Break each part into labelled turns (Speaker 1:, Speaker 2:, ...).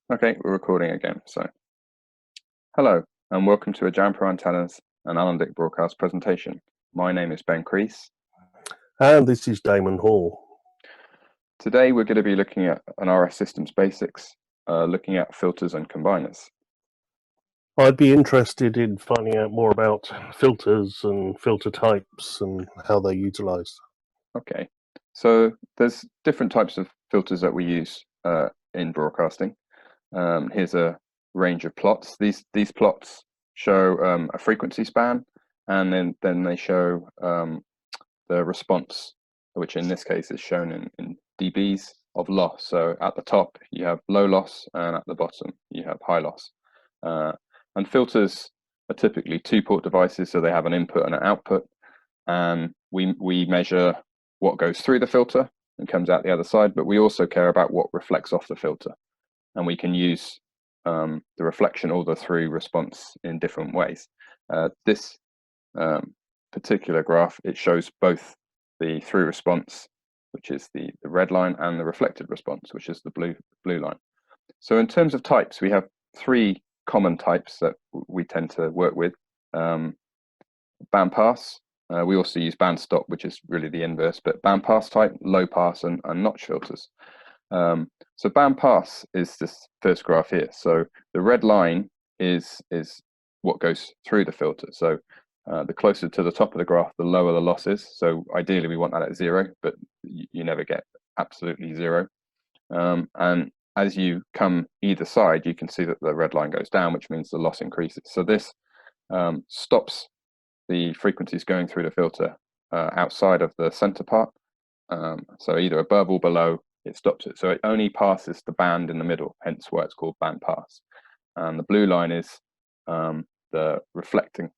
Speaker 1: Okay, we're recording again. So, hello and welcome to a Jampro Antennas and AlanDick Broadcast presentation. My name is Ben Crease.
Speaker 2: And this is Damon Hall.
Speaker 1: Today we're going to be looking at an RF systems basics, looking at filters and combiners.
Speaker 2: I'd be interested in finding out more about filters and filter types and how they're utilized.
Speaker 1: Okay, so there's different types of filters that we use in broadcasting. Here's a range of plots. These plots show a frequency span, and then they show the response, which in this case is shown in dBs of loss. So at the top you have low loss, and at the bottom you have high loss. And filters are typically two-port devices, so they have an input and an output, and we measure what goes through the filter and comes out the other side, but we also care about what reflects off the filter, and we can use the reflection or the through response in different ways. This particular graph, it shows both the through response, which is the red line, and the reflected response, which is the blue line. So in terms of types, we have three common types that we tend to work with. Bandpass, we also use band stop, which is really the inverse, but bandpass type, low pass, and notch filters. So bandpass is this first graph here. So the red line is what goes through the filter. So the closer to the top of the graph, the lower the loss is. So ideally we want that at 0, but you never get absolutely 0. And as you come either side, you can see that the red line goes down, which means the loss increases. So this stops the frequencies going through the filter outside of the center part. So either above or below, it stops it. So it only passes the band in the middle, hence why it's called band pass. And the blue line is the reflecting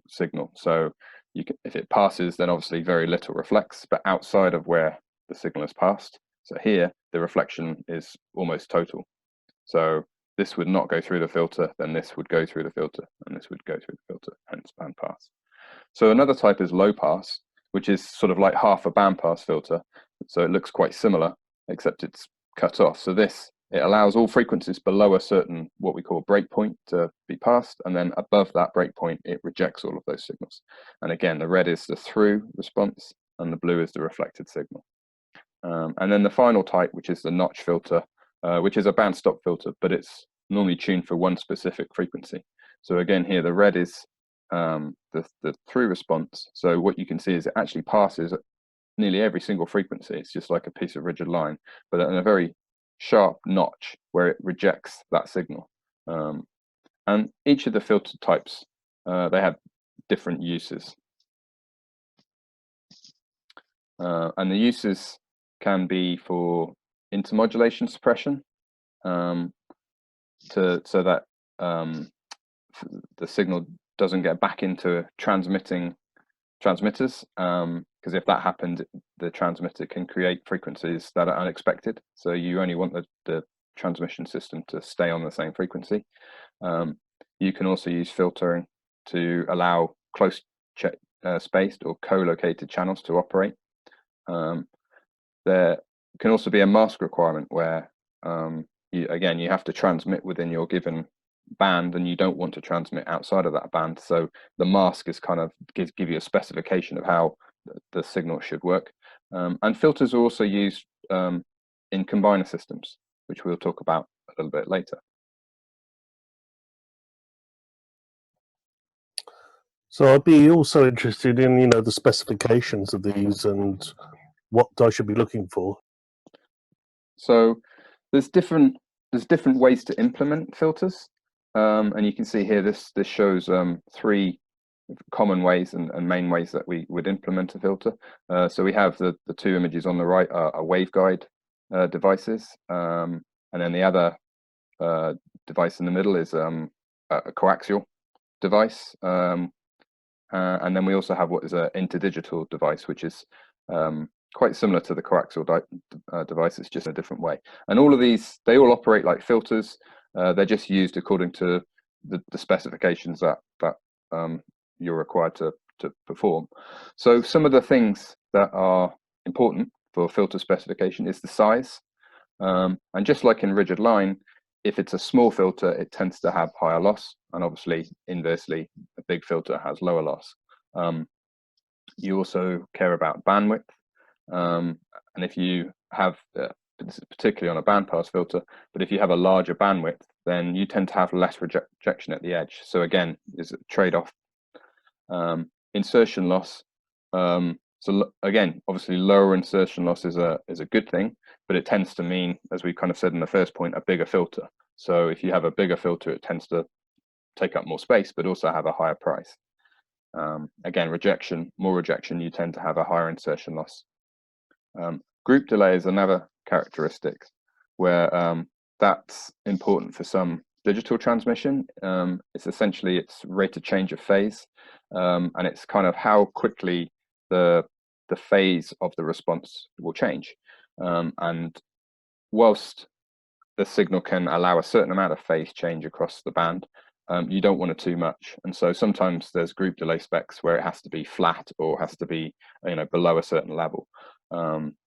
Speaker 1: signal. So if it passes, then obviously very little reflects, but outside of where the signal has passed. So here, the reflection is almost total. So this would not go through the filter, then this would go through the filter, and this would go through the filter, hence band pass. So another type is low pass, which is sort of like half a band pass filter. So it looks quite similar, except it's cut off. So it allows all frequencies below a certain, what we call breakpoint, to be passed, and then above that breakpoint, it rejects all of those signals. And again, the red is the through response, and the blue is the reflected signal. And then the final type, which is the notch filter, which is a band stop filter, but it's normally tuned for one specific frequency. So again, here the red is the through response. So what you can see is it actually passes nearly every single frequency. It's just like a piece of rigid line, but in a very sharp notch where it rejects that signal. And each of the filter types, they have different uses. And the uses can be for intermodulation suppression, so that the signal doesn't get back into transmitting transmitters, because if that happens, the transmitter can create frequencies that are unexpected. So you only want the transmission system to stay on the same frequency. You can also use filtering to allow close spaced or co-located channels to operate. There can also be a mask requirement where you have to transmit within your given band, and you don't want to transmit outside of that band. So the mask is kind of give you a specification of how the signal should work. And filters are also used in combiner systems, which we'll talk about a little bit later.
Speaker 2: So I'd be also interested in, the specifications of these and what I should be looking for.
Speaker 1: So there's different ways to implement filters, and you can see here this shows three common ways and main ways that we would implement a filter. So we have the two images on the right are waveguide devices, and then the other device in the middle is a coaxial device, and then we also have what is an interdigital device, which is quite similar to the coaxial device. It's just in a different way. And all of these, they all operate like filters. They're just used according to the specifications that you're required to perform. So some of the things that are important for filter specification is the size. And just like in rigid line, if it's a small filter, it tends to have higher loss, and obviously, inversely, a big filter has lower loss. You also care about bandwidth, and if you have, this is particularly on a bandpass filter, but if you have a larger bandwidth, then you tend to have less rejection at the edge. So again, is a trade-off. Insertion loss. So again, obviously, lower insertion loss is a good thing, but it tends to mean, as we kind of said in the first point, a bigger filter. So if you have a bigger filter, it tends to take up more space, but also have a higher price. Again, more rejection, you tend to have a higher insertion loss. Group delay is another characteristic where that's important for some digital transmission. It's essentially its rate of change of phase, and it's kind of how quickly the phase of the response will change. And whilst the signal can allow a certain amount of phase change across the band, you don't want it too much. And so sometimes there's group delay specs where it has to be flat or has to be, below a certain level.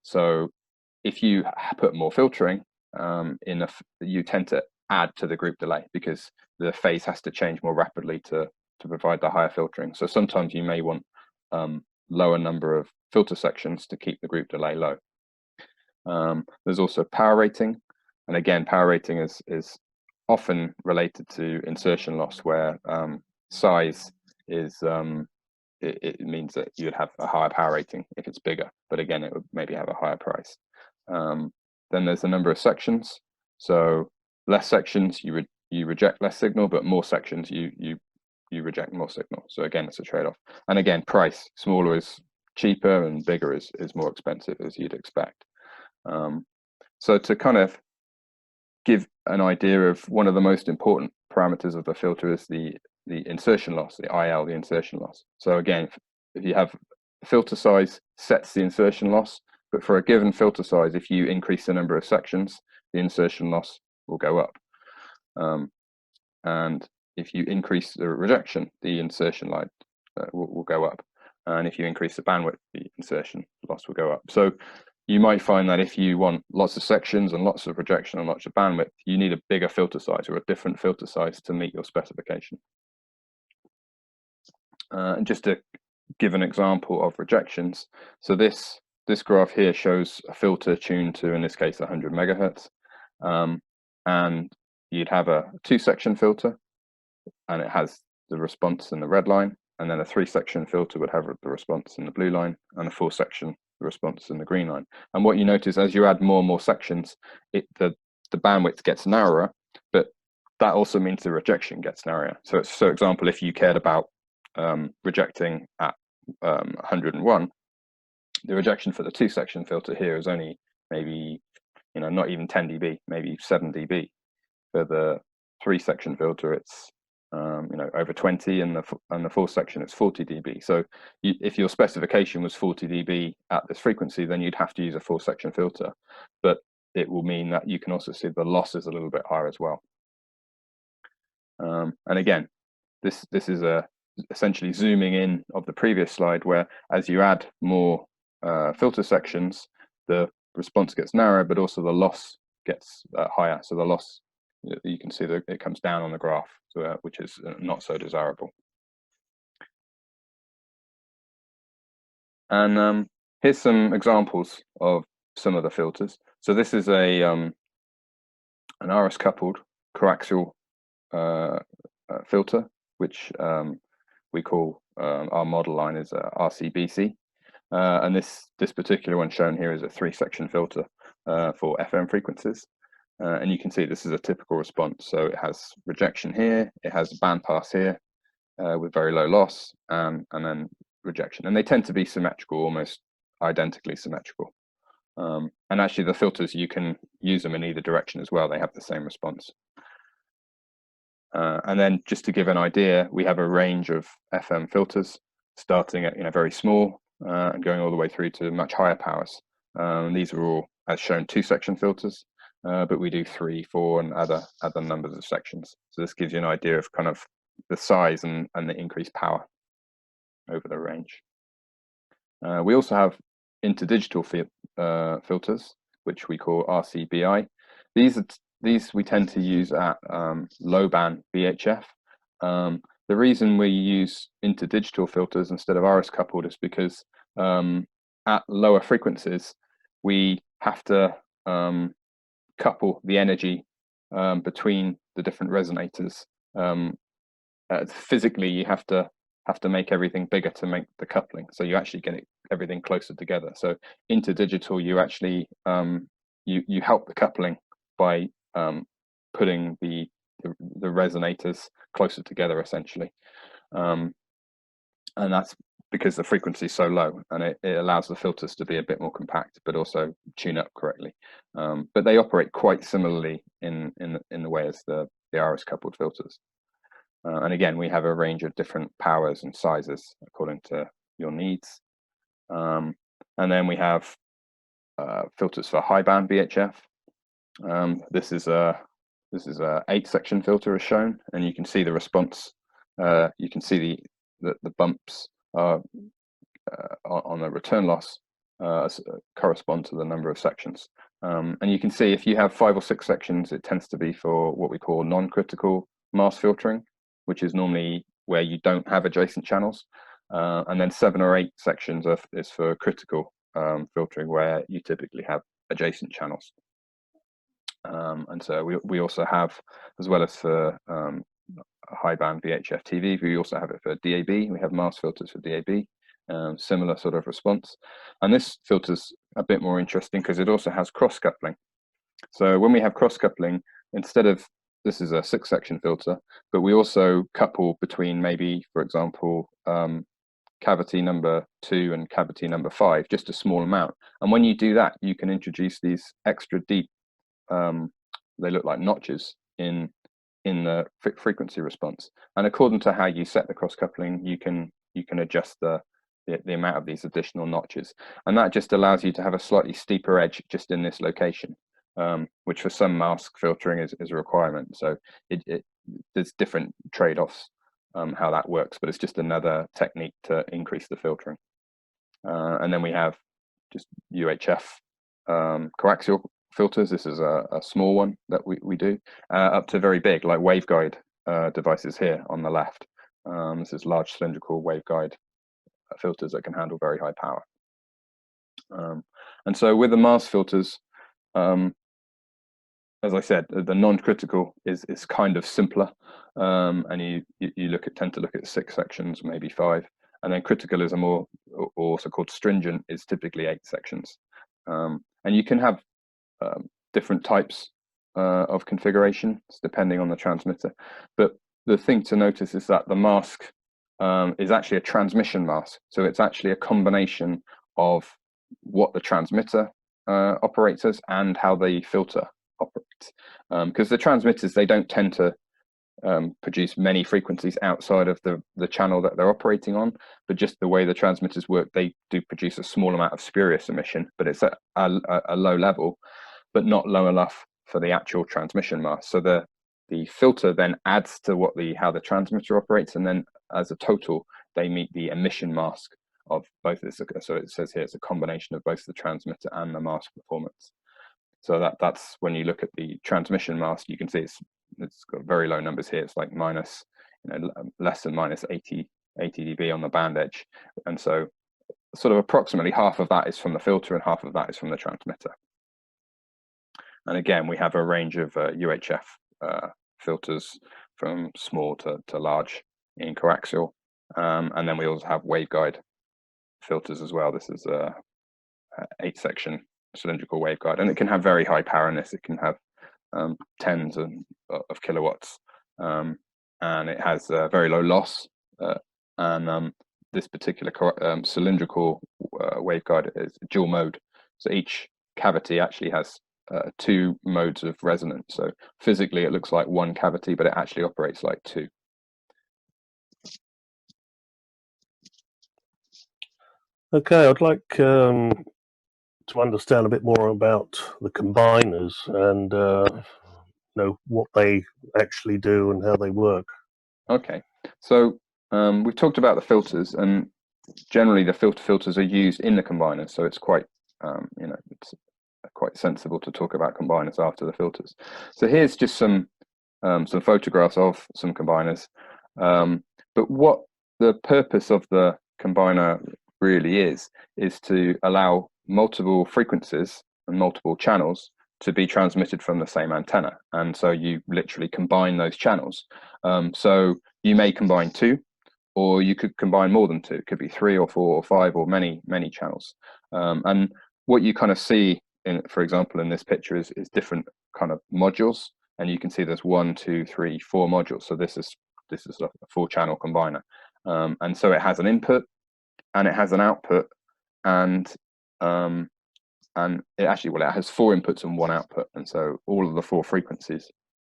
Speaker 1: So if you put more filtering you tend to add to the group delay because the phase has to change more rapidly to provide the higher filtering. So sometimes you may want lower number of filter sections to keep the group delay low. There's also power rating, and again, power rating is often related to insertion loss, where size is it means that you'd have a higher power rating if it's bigger, but again, it would maybe have a higher price. Then there's the number of sections. So less sections, you reject less signal, but more sections, you reject more signal. So again, it's a trade-off. And again, price, smaller is cheaper and bigger is more expensive, as you'd expect. So to kind of give an idea of one of the most important parameters of the filter is the insertion loss, the IL, the insertion loss. So again, if you have filter size sets the insertion loss, but for a given filter size, if you increase the number of sections, the insertion loss will go up. And if you increase the rejection, the insertion line will go up. And if you increase the bandwidth, the insertion loss will go up. So you might find that if you want lots of sections and lots of rejection and lots of bandwidth, you need a bigger filter size or a different filter size to meet your specification. And just to give an example of rejections, so this graph here shows a filter tuned to, in this case, 100 megahertz. And you'd have a 2-section filter, and it has the response in the red line, and then a 3-section filter would have the response in the blue line, and a 4-section response in the green line. And what you notice as you add more and more sections, the bandwidth gets narrower, but that also means the rejection gets narrower. So it's, for example, if you cared about rejecting at 101, the rejection for the 2-section filter here is only maybe, not even 10 dB, maybe 7 dB. For the 3-section filter, it's over 20, and the 4-section it's 40 dB. So if your specification was 40 dB at this frequency, then you'd have to use a 4-section filter, but it will mean that you can also see the loss is a little bit higher as well. And again, this is essentially zooming in of the previous slide, where as you add more filter sections, the response gets narrower, but also the loss gets higher. So the loss, you can see that it comes down on the graph, which is not so desirable. And here's some examples of some of the filters. So this is an RS coupled coaxial filter, which we call our model line is RCBC, and this particular one shown here is a 3-section filter for FM frequencies. And you can see this is a typical response. So it has rejection here, it has bandpass here with very low loss, and then rejection. And they tend to be symmetrical, almost identically symmetrical. And actually the filters, you can use them in either direction as well. They have the same response. And then just to give an idea, we have a range of FM filters starting at very small and going all the way through to much higher powers. These are all, as shown, 2-section filters. But we do 3, 4, and other numbers of sections. So this gives you an idea of kind of the size and the increased power over the range. We also have interdigital filters, which we call RCBI. These these we tend to use at low band VHF. The reason we use interdigital filters instead of RS coupled is because at lower frequencies we have to couple the energy between the different resonators. Physically, you have to make everything bigger to make the coupling, so you actually get everything closer together. So interdigital, you actually you help the coupling by putting the resonators closer together, essentially, and that's because the frequency is so low, and it allows the filters to be a bit more compact, but also tune up correctly. But they operate quite similarly in the way as the RS coupled filters. And again, we have a range of different powers and sizes according to your needs. And then we have filters for high band VHF. This is a 8-section filter as shown, and you can see the response. You can see the bumps on the return loss correspond to the number of sections. And you can see if you have 5 or 6 sections, it tends to be for what we call non-critical mask filtering, which is normally where you don't have adjacent channels. And then 7 or 8 sections is for critical filtering, where you typically have adjacent channels. And so we also have, as well as for high band VHF TV, we also have it for DAB. We have mask filters for DAB, similar sort of response. And this filter's a bit more interesting because it also has cross coupling. So when we have cross coupling, instead of, this is a 6-section filter, but we also couple between maybe, for example, cavity number 2 and cavity number 5, just a small amount. And when you do that, you can introduce these extra deep, they look like notches in the frequency response. And according to how you set the cross coupling, you can adjust the amount of these additional notches, and that just allows you to have a slightly steeper edge just in this location, which for some mask filtering is a requirement. So there's different trade-offs how that works, but it's just another technique to increase the filtering. And then we have just UHF coaxial filters. This is a small one that we do, up to very big, like waveguide devices here on the left. This is large cylindrical waveguide filters that can handle very high power. And so with the mask filters, as I said, the non-critical is kind of simpler, and you tend to look at 6 sections, maybe 5, and then critical is a more, also called stringent, is typically 8 sections. And you can have different types of configurations depending on the transmitter, but the thing to notice is that the mask is actually a transmission mask, so it's actually a combination of what the transmitter operates as and how the filter operates, because the transmitters, they don't tend to produce many frequencies outside of the channel that they're operating on, but just the way the transmitters work, they do produce a small amount of spurious emission, but it's at a low level, but not low enough for the actual transmission mask. So the filter then adds to how the transmitter operates, and then as a total, they meet the emission mask of both this. So it says here it's a combination of both the transmitter and the mask performance. So that's when you look at the transmission mask, you can see it's got very low numbers here. It's like minus, less than minus 80 dB on the band edge, and so sort of approximately half of that is from the filter and half of that is from the transmitter. And again, we have a range of UHF filters from small to large in coaxial, and then we also have waveguide filters as well. This is a 8-section cylindrical waveguide, and it can have very high power in this. It can have tens of kilowatts, and it has very low loss, and this particular cylindrical waveguide is dual mode, so each cavity actually has 2 modes of resonance. So physically it looks like 1 cavity, but it actually operates like 2.
Speaker 2: Okay, I'd like to understand a bit more about the combiners and what they actually do and how they work.
Speaker 1: Okay, so we've talked about the filters, and generally the filters are used in the combiner, so it's quite it's quite sensible to talk about combiners after the filters. So here's just some photographs of some combiners. But what the purpose of the combiner really is to allow multiple frequencies and multiple channels to be transmitted from the same antenna. And so you literally combine those channels. So you may combine two, or you could combine more than two. It could be 3 or 4 or 5 or many channels. And what you kind of see in, for example, in this picture is different kind of modules, and you can see there's 1, 2, 3, 4 modules. So this is a 4-channel combiner, and so it has an input and it has an output, and it actually, it has 4 inputs and 1 output, and so all of the 4 frequencies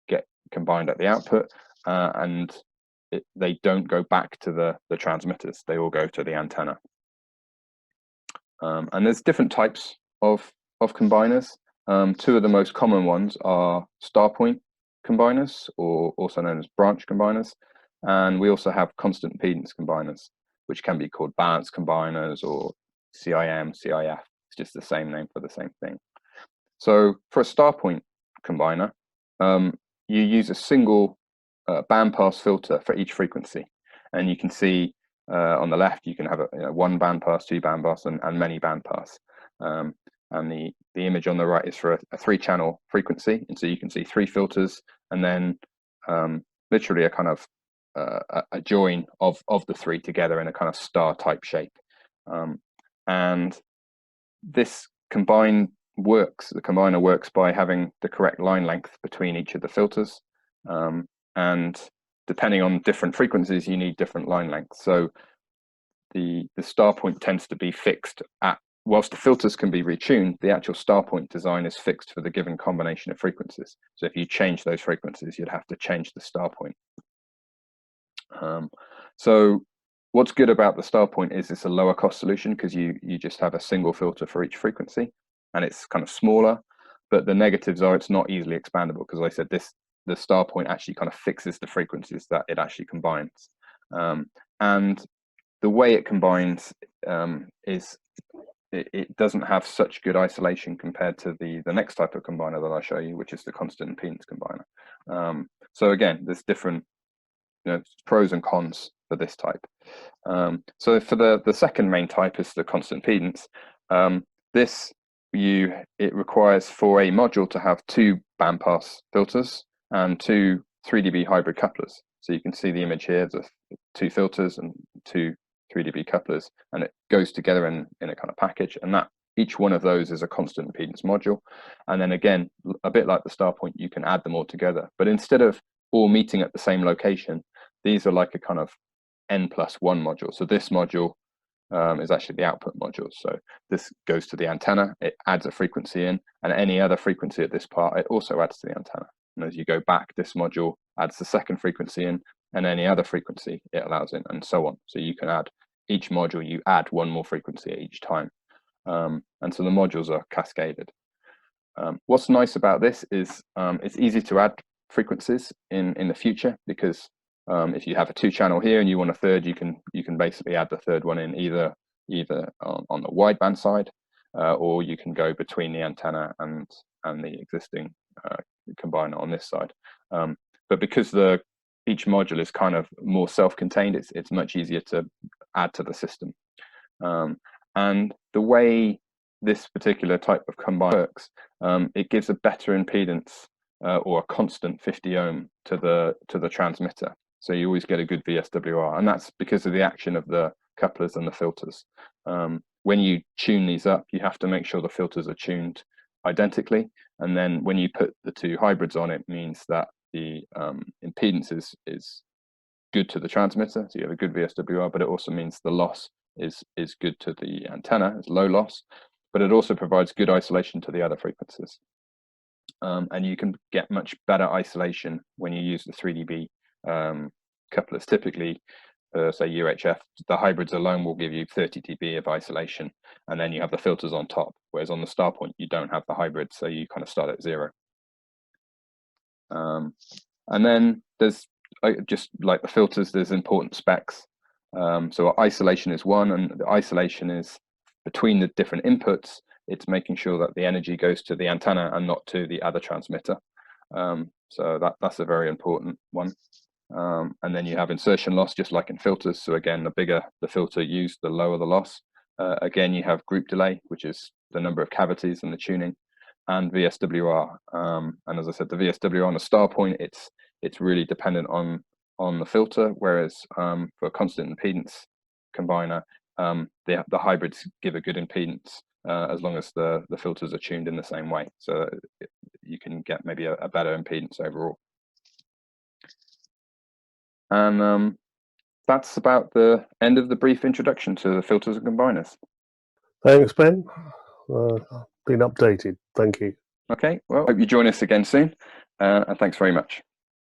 Speaker 1: get combined at the output, and they don't go back to the transmitters. They all go to the antenna. And there's different types of combiners. 2 of the most common ones are star point combiners, or also known as branch combiners, and we also have constant impedance combiners, which can be called balance combiners or CIM, CIF. It's just the same name for the same thing. So for a star point combiner, you use a single bandpass filter for each frequency, and you can see on the left you can have a 1 bandpass, 2 bandpass, and many bandpass. And the image on the right is for a 3-channel frequency, and so you can see 3 filters, and then literally a kind of a join of the 3 together in a kind of star type shape. And this the combiner works by having the correct line length between each of the filters, and depending on different frequencies you need different line lengths. So the star point tends to be fixed at, whilst the filters can be retuned, the actual star point design is fixed for the given combination of frequencies. So if you change those frequencies, you'd have to change the star point. So what's good about the star point is it's a lower cost solution, because you just have a single filter for each frequency, and it's kind of smaller. But the negatives are it's not easily expandable, because like I said, the star point actually kind of fixes the frequencies that it actually combines. And the way it combines is it doesn't have such good isolation compared to the next type of combiner that I'll show you, which is the constant impedance combiner. So again, there's different pros and cons for this type. So for the second main type is the constant impedance. It requires for a module to have 2 bandpass filters and 2 3 dB hybrid couplers. So you can see the image here, the 2 filters and 2 3 dB couplers, and it goes together in a kind of package, and that each one of those is a constant impedance module. And then again, a bit like the star point, you can add them all together, but instead of all meeting at the same location, these are like a kind of n+1 module. So this module is actually the output module. So this goes to the antenna, it adds a frequency in, and any other frequency at this part, it also adds to the antenna. And as you go back, this module adds the second frequency in, and any other frequency it allows in, and so on. So you can add, each module, you add 1 more frequency at each time. And so the modules are cascaded. What's nice about this is it's easy to add frequencies in the future, because if you have a 2-channel here and you want a third, you can basically add the third one in either on the wideband side, or you can go between the antenna and the existing combiner on this side. But because each module is kind of more self-contained, it's much easier to add to the system. And the way this particular type of combiner works, it gives a better impedance or a constant 50 ohm to the transmitter. So you always get a good VSWR, and that's because of the action of the couplers and the filters. When you tune these up, you have to make sure the filters are tuned identically, and then when you put the 2 hybrids on, it means that the impedance is good to the transmitter, so you have a good VSWR, but it also means the loss is good to the antenna, it's low loss, but it also provides good isolation to the other frequencies. And you can get much better isolation when you use the 3 dB couplers. Typically, say UHF, the hybrids alone will give you 30 dB of isolation, and then you have the filters on top, whereas on the star point you don't have the hybrid, so you kind of start at 0. And then there's, just like the filters, there's important specs. So isolation is one, and the isolation is between the different inputs. it's making sure that the energy goes to the antenna and not to the other transmitter. So that's a very important one. And then you have insertion loss, just like in filters. So again, the bigger the filter used, the lower the loss. Again, you have group delay, which is the number of cavities and the tuning, and VSWR. And as I said, the VSWR on the star point, it's really dependent on the filter, whereas for a constant impedance combiner, the hybrids give a good impedance as long as the filters are tuned in the same way. So you can get maybe a better impedance overall. And that's about the end of the brief introduction to the filters and combiners.
Speaker 2: Thanks, Ben. Been updated. Thank you.
Speaker 1: Okay, well, hope you join us again soon, and thanks very much.